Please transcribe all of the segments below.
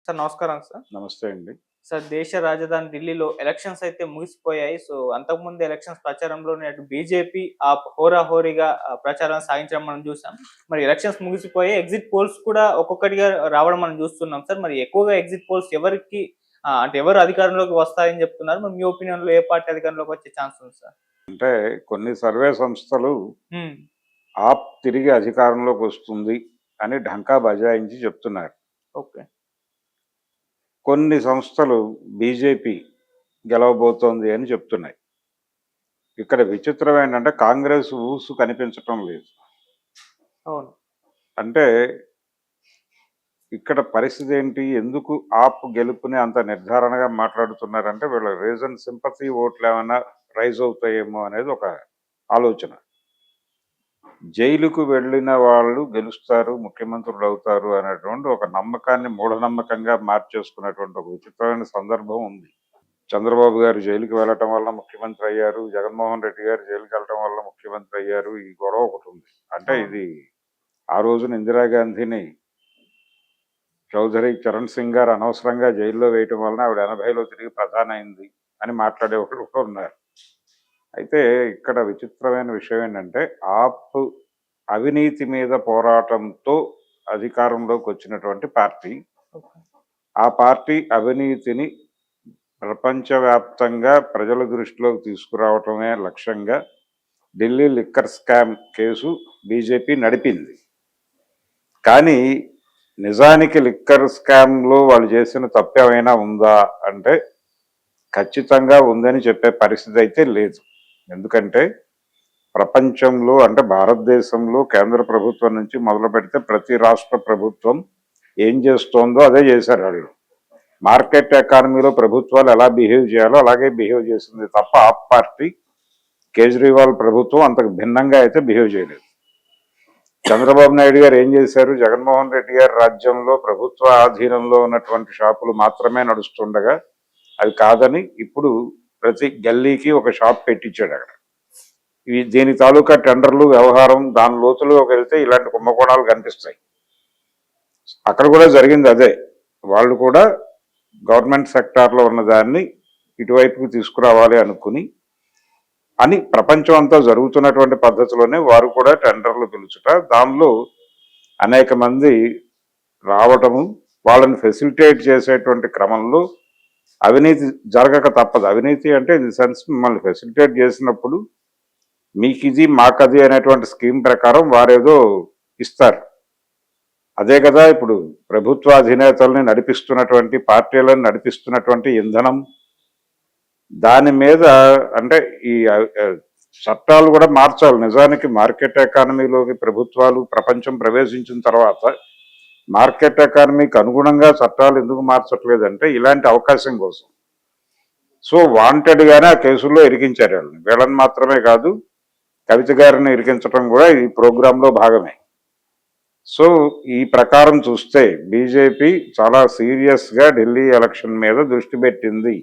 Sir నమస్కారం sir. నమస్తే అండి. సార్ దేశ రాజధాని ఢిల్లీలో ఎలక్షన్స్ అయితే ముగిసిపోయాయి. సో, అంతకుముందు ఎలక్షన్స్ ప్రచారంలోనే అటు బీజేపీ హోరాహోరీగా ప్రచారం సాగించడం మనం చూసాం. మరి ఎలక్షన్స్ ముగిసిపోయాయి. ఎగ్జిట్ పోల్స్ కూడా ఒక్కొక్కటిగా రావడం మనం చూస్తున్నాం సార్. మరి ఎక్కువగా ఎగ్జిట్ పోల్స్ ఎవరికి అంటే ఎవరు అధికారంలోకి వస్తారని చెప్తున్నారు? మరి మీ ఒపీనియన్‌లో ఏ పార్టీ అధికారంలోకి వచ్చే ఛాన్స్ ఉంది సార్? అంటే కొన్ని సర్వే సంస్థలు హ్మ్. ఆప్ తిరిగి అధికారంలోకి వస్తుంది అని ఢంకా బజాయించి చెప్తున్నారు. ఓకే. కొన్ని సంస్థలు బీజేపీ గెలవబోతోంది అని చెప్తున్నాయి. ఇక్కడ విచిత్రం ఏంటంటే కాంగ్రెస్ ఊసు కనిపించటం లేదు. అవును. అంటే ఇక్కడ పరిస్థితి ఏంటి? ఎందుకు ఆప్ గెలుపుని అంత నిర్ధారణగా మాట్లాడుతున్నారంటే వీళ్ళ రీజన్ సింపతి ఓట్లు ఏమైనా రైజ్ అవుతాయేమో అనేది ఒక ఆలోచన. జైలుకు వెళ్ళిన వాళ్ళు గెలుస్తారు, ముఖ్యమంత్రులు అవుతారు అనేటువంటి ఒక నమ్మకాన్ని మూఢనమ్మకంగా మార్చేసుకున్నటువంటి ఒక విచిత్రమైన సందర్భం ఉంది. చంద్రబాబు గారు జైలుకి వెళ్ళటం వల్ల ముఖ్యమంత్రి అయ్యారు, జగన్మోహన్ రెడ్డి గారు జైలుకి వెళ్ళటం వల్ల ముఖ్యమంత్రి అయ్యారు. ఈ గొడవ ఒకటి ఉంది. అంటే ఇది ఆ రోజున ఇందిరాగాంధీని చౌదరి చరణ్ సింగ్ గారు అనవసరంగా జైల్లో వేయటం వలన ఆవిడ 80లో తిరిగి ప్రధాని అయింది అని మాట్లాడేవాళ్ళు కూడా ఉన్నారు. అయితే ఇక్కడ విచిత్రమైన విషయం ఏంటంటే ఆప్ అవినీతి మీద పోరాటంతో అధికారంలోకి వచ్చినటువంటి పార్టీ. ఆ పార్టీ అవినీతిని ప్రపంచవ్యాప్తంగా ప్రజల దృష్టిలోకి తీసుకురావటమే లక్ష్యంగా Delhi liquor scam case BJP నడిపింది. కానీ నిజానికి లిక్కర్ స్కామ్లో వాళ్ళు చేసిన తప్పేమైనా ఉందా అంటే ఖచ్చితంగా ఉందని చెప్పే పరిస్థితి అయితే లేదు. ఎందుకంటే ప్రపంచంలో అంటే భారతదేశంలో కేంద్ర ప్రభుత్వం నుంచి మొదలు పెడితే ప్రతి రాష్ట్ర ప్రభుత్వం ఏం చేస్తోందో అదే చేశారు వాళ్ళు. మార్కెట్ ఎకానమీలో ప్రభుత్వాలు ఎలా బిహేవ్ చేయాలో అలాగే బిహేవ్ చేసింది తప్ప ఆప్ పార్టీ కేజ్రీవాల్ ప్రభుత్వం అంతకు భిన్నంగా అయితే బిహేవ్ చేయలేదు. చంద్రబాబు నాయుడు గారు ఏం చేశారు? జగన్మోహన్ రెడ్డి గారి రాజ్యంలో ప్రభుత్వ ఆధీనంలో ఉన్నటువంటి షాపులు మాత్రమే నడుస్తుండగా అది కాదని ఇప్పుడు ప్రతి గల్లీకి ఒక షాప్ పెట్టించాడు. అక్కడ దీని తాలూకా టెండర్లు వ్యవహారం దాని లోతులోకి వెళ్తే ఇలాంటి కుంభకోణాలు కనిపిస్తాయి. అక్కడ కూడా జరిగింది అదే. వాళ్ళు కూడా గవర్నమెంట్ సెక్టార్లో ఉన్న దాన్ని ఇటువైపుకి తీసుకురావాలి అని ప్రపంచం అంతా జరుగుతున్నటువంటి పద్ధతిలోనే వారు కూడా టెండర్లు పిలుచుట, దానిలో అనేక మంది రావటము, వాళ్ళని ఫెసిలిటేట్ చేసేటువంటి క్రమంలో అవినీతి జరగక తప్పదు. అవినీతి అంటే ఇన్ ది సెన్స్ మిమ్మల్ని ఫెసిలిటేట్ చేసినప్పుడు మీకు ఇది మాకది అనేటువంటి స్కీమ్ ప్రకారం వారేదో ఇస్తారు. అదే కదా ఇప్పుడు ప్రభుత్వ అధినేతల్ని నడిపిస్తున్నటువంటి పార్టీలను నడిపిస్తున్నటువంటి ఇంధనం. దాని మీద అంటే ఈ చట్టాలు కూడా మార్చాలి. నిజానికి మార్కెట్ ఎకానమీలోకి ప్రభుత్వాలు ప్రపంచం ప్రవేశించిన తర్వాత మార్కెట్ ఎకానమీకి అనుగుణంగా చట్టాలు ఎందుకు మార్చట్లేదంటే ఇలాంటి అవకాశం కోసం. సో వాంటెడ్గానే ఆ కేసుల్లో ఇరికించారు వాళ్ళని. వీళ్ళని మాత్రమే కాదు, కవిత గారిని ఇరికించడం కూడా ఈ ప్రోగ్రాంలో భాగమే. సో ఈ ప్రకారం చూస్తే బీజేపీ చాలా సీరియస్గా ఢిల్లీ ఎలక్షన్ మీద దృష్టి పెట్టింది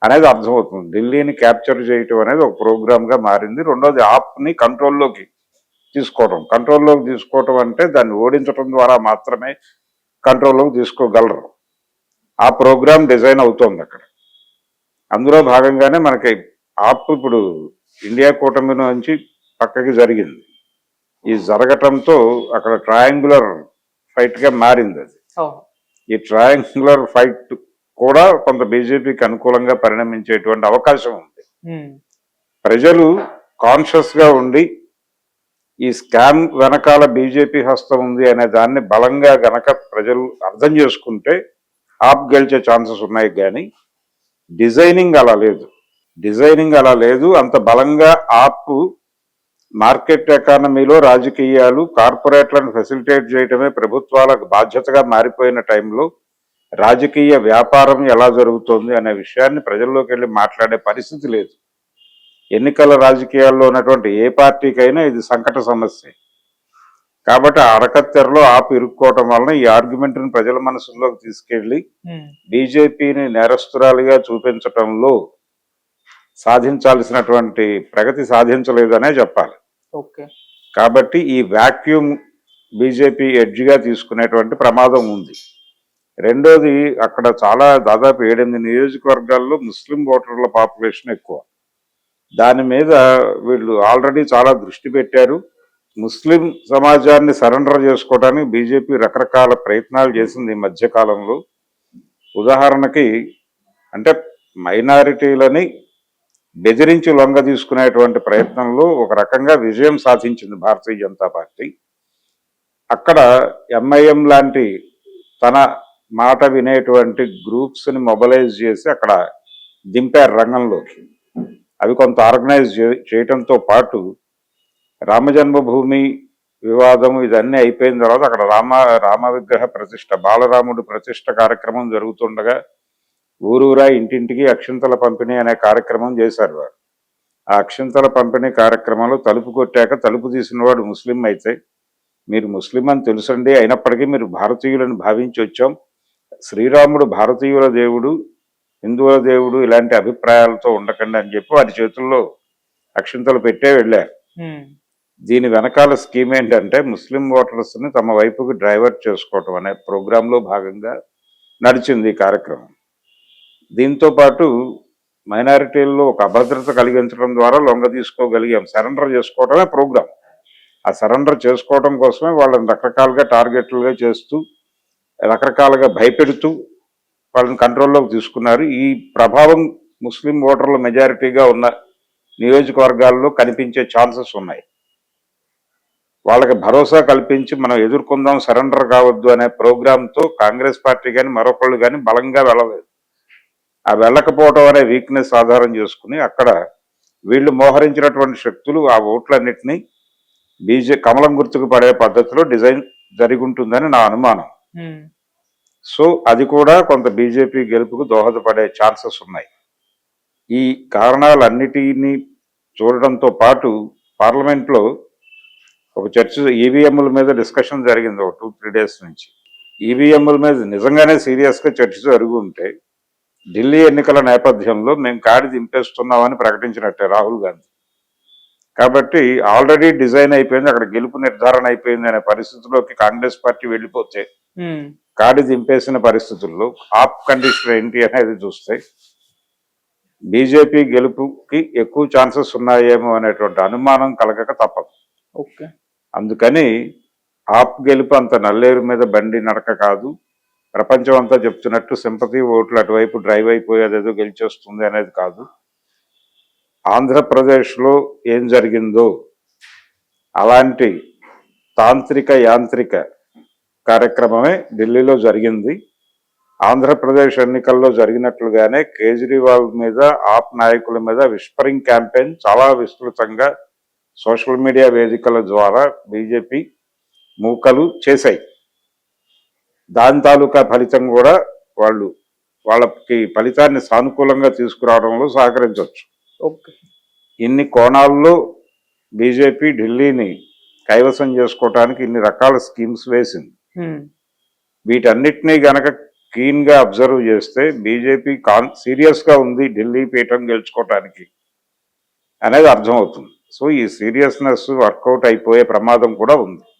అనేది అర్థమవుతుంది. ఢిల్లీని క్యాప్చర్ చేయటం అనేది ఒక ప్రోగ్రామ్గా మారింది. రెండోది ఆప్ని కంట్రోల్లోకి తీసుకోవటం అంటే దాన్ని ఓడించడం ద్వారా మాత్రమే కంట్రోల్లోకి తీసుకోగలరు. ఆ ప్రోగ్రామ్ డిజైన్ అవుతోంది అక్కడ. అందులో భాగంగానే మనకి ఆప్ ఇప్పుడు ఇండియా కూటమి నుంచి పక్కకి జరిగింది. ఈ జరగటంతో అక్కడ ట్రయాంగులర్ ఫైట్గా మారింది అది. ఈ ట్రయాంగులర్ ఫైట్ కూడా కొంత బీజేపీకి అనుకూలంగా పరిణమించేటువంటి అవకాశం ఉంది. ప్రజలు కాన్షియస్గా ఉండి ఈ స్కామ్ వెనకాల బీజేపీ హస్తం ఉంది అనే దాన్ని బలంగా గనక ప్రజలు అర్థం చేసుకుంటే ఆప్ గెలిచే ఛాన్సెస్ ఉన్నాయి. కానీ డిజైనింగ్ అలా లేదు. అంత బలంగా ఆప్ మార్కెట్ ఎకానమీలో రాజకీయాలు, కార్పొరేట్లను ఫెసిలిటేట్ చేయటమే ప్రభుత్వాలకు బాధ్యతగా మారిపోయిన టైంలో రాజకీయ వ్యాపారం ఎలా జరుగుతోంది అనే విషయాన్ని ప్రజల్లోకి వెళ్ళి మాట్లాడే పరిస్థితి లేదు. ఎన్నికల రాజకీయాల్లో ఉన్నటువంటి ఏ పార్టీకైనా ఇది సంకట సమస్య. కాబట్టి ఆ అడకత్తెరలో ఆప్ ఇరుక్కోవటం వలన ఈ ఆర్గ్యుమెంట్ని ప్రజల మనసుల్లోకి తీసుకెళ్లి బీజేపీని నేరస్తురాలిగా చూపించటంలో సాధించాల్సినటువంటి ప్రగతి సాధించలేదనే చెప్పాలి. కాబట్టి ఈ వాక్యూమ్ బీజేపీ ఎడ్జ్గా తీసుకునేటువంటి ప్రమాదం ఉంది. రెండోది అక్కడ చాలా దాదాపు 7-8 నియోజకవర్గాల్లో ముస్లిం ఓటర్ల పాపులేషన్ ఎక్కువ. దాని మీద వీళ్ళు ఆల్రెడీ చాలా దృష్టి పెట్టారు. ముస్లిం సమాజాన్ని సరెండర్ చేసుకోవడానికి బీజేపీ రకరకాల ప్రయత్నాలు చేసింది ఈ మధ్య కాలంలో. ఉదాహరణకి అంటే మైనారిటీలని బెదిరించి లొంగ తీసుకునేటువంటి ప్రయత్నంలో ఒక రకంగా విజయం సాధించింది భారతీయ జనతా పార్టీ. అక్కడ ఎంఐఎం లాంటి తన మాట వినేటువంటి గ్రూప్స్ని మొబలైజ్ చేసి అక్కడ దింపారు రంగంలోకి. అవి కొంత ఆర్గనైజ్ చేయటంతో పాటు రామజన్మభూమి వివాదం ఇదన్నీ అయిపోయిన తర్వాత అక్కడ రామ విగ్రహ ప్రతిష్ట, బాలరాముడు ప్రతిష్ట కార్యక్రమం జరుగుతుండగా ఊరూరా ఇంటింటికి అక్షింతల పంపిణీ అనే కార్యక్రమం చేశారు వారు. ఆ అక్షింతల పంపిణీ కార్యక్రమంలో తలుపు కొట్టాక తలుపు తీసిన వాడు ముస్లిం అయితే, మీరు ముస్లిం అని తెలుసండి, అయినప్పటికీ మీరు భారతీయులను భావించి వచ్చాం, శ్రీరాముడు భారతీయుల దేవుడు, హిందువుల దేవుడు, ఇలాంటి అభిప్రాయాలతో ఉండకండి అని చెప్పి వారి చేతుల్లో అక్షింతలు పెట్టే వెళ్ళారు. దీని వెనకాల స్కీమ్ ఏంటంటే ముస్లిం ఓటర్స్ని తమ వైపుకి డైవర్ట్ చేసుకోవటం అనే ప్రోగ్రాంలో భాగంగా నడిచింది ఈ కార్యక్రమం. దీంతో పాటు మైనారిటీల్లో ఒక అభద్రత కలిగించడం ద్వారా లొంగ తీసుకోగలిగాం. సరెండర్ చేసుకోవటమే ప్రోగ్రాం. ఆ సరెండర్ చేసుకోవడం కోసమే వాళ్ళని రకరకాలుగా టార్గెట్లుగా చేస్తూ రకరకాలుగా భయపెడుతూ వాళ్ళని కంట్రోల్లోకి తీసుకున్నారు. ఈ ప్రభావం ముస్లిం ఓటర్ల మెజారిటీగా ఉన్న నియోజకవర్గాల్లో కనిపించే ఛాన్సెస్ ఉన్నాయి. వాళ్ళకి భరోసా కల్పించి మనం ఎదుర్కొందాం, సరెండర్ కావద్దు అనే ప్రోగ్రాంతో కాంగ్రెస్ పార్టీ కానీ మరొకళ్ళు కానీ బలంగా వెళ్ళలేదు. ఆ వెళ్ళకపోవడం అనే వీక్నెస్ ఆధారం చేసుకుని అక్కడ వీళ్ళు మోహరించినటువంటి శక్తులు ఆ ఓట్లన్నిటినీ కమలం గుర్తుకు పడే పద్ధతిలో డిజైన్ జరిగి ఉంటుందని నా అనుమానం. సో అది కూడా కొంత బీజేపీ గెలుపుకు దోహదపడే ఛాన్సెస్ ఉన్నాయి. ఈ కారణాలన్నిటినీ చూడడంతో పాటు పార్లమెంట్లో ఒక చర్చ ఈవీఎంల మీద డిస్కషన్ జరిగింది ఒక 2-3 డేస్ నుంచి. ఈవీఎంల మీద నిజంగానే సీరియస్గా చర్చ జరిగి ఉంటే ఢిల్లీ ఎన్నికల నేపథ్యంలో మేము కాడి దింపేస్తున్నామని ప్రకటించినట్టే రాహుల్ గాంధీ. కాబట్టి ఆల్రెడీ డిజైన్ అయిపోయింది, అక్కడ గెలుపు నిర్ధారణ అయిపోయింది అనే పరిస్థితుల్లోకి కాంగ్రెస్ పార్టీ వెళ్ళిపోతే కాడి దింపేసిన పరిస్థితుల్లో ఆప్ కండిషన్ ఏంటి అనేది చూస్తే బీజేపీ గెలుపుకి ఎక్కువ ఛాన్సెస్ ఉన్నాయేమో అనేటువంటి అనుమానం కలగక తప్పదు. అందుకని ఆప్ గెలుపు అంత నల్లేరు మీద బండి నడక కాదు. ప్రపంచం అంతా చెప్తున్నట్టు సింపతి ఓట్లు అటువైపు డ్రైవ్ అయిపోయి అదేదో గెలిచేస్తుంది అనేది కాదు. ఆంధ్రప్రదేశ్లో ఏం జరిగిందో అలాంటి తాంత్రిక యాంత్రిక కార్యక్రమమే ఢిల్లీలో జరిగింది. ఆంధ్రప్రదేశ్ ఎన్నికల్లో జరిగినట్లుగానే కేజ్రీవాల్ మీద, ఆప్ నాయకుల మీద విస్పరింగ్ క్యాంపెయిన్ చాలా విస్తృతంగా సోషల్ మీడియా వేదికల ద్వారా బీజేపీ మూకలు చేశాయి. దాని తాలూకా ఫలితం కూడా వాళ్ళకి ఫలితాన్ని సానుకూలంగా తీసుకురావడంలో సహకరించవచ్చు. ఇన్ని కోణాల్లో బీజేపీ ఢిల్లీని కైవసం చేసుకోవటానికి ఇన్ని రకాల స్కీమ్స్ వేసింది. వీటన్నిటినీ గనక క్లీన్ గా అబ్జర్వ్ చేస్తే బీజేపీ సీరియస్ గా ఉంది ఢిల్లీ పీఠం గెలుచుకోవటానికి అనేది అర్థమవుతుంది. సో ఈ సీరియస్నెస్ వర్కౌట్ అయిపోయే ప్రమాదం కూడా ఉంది.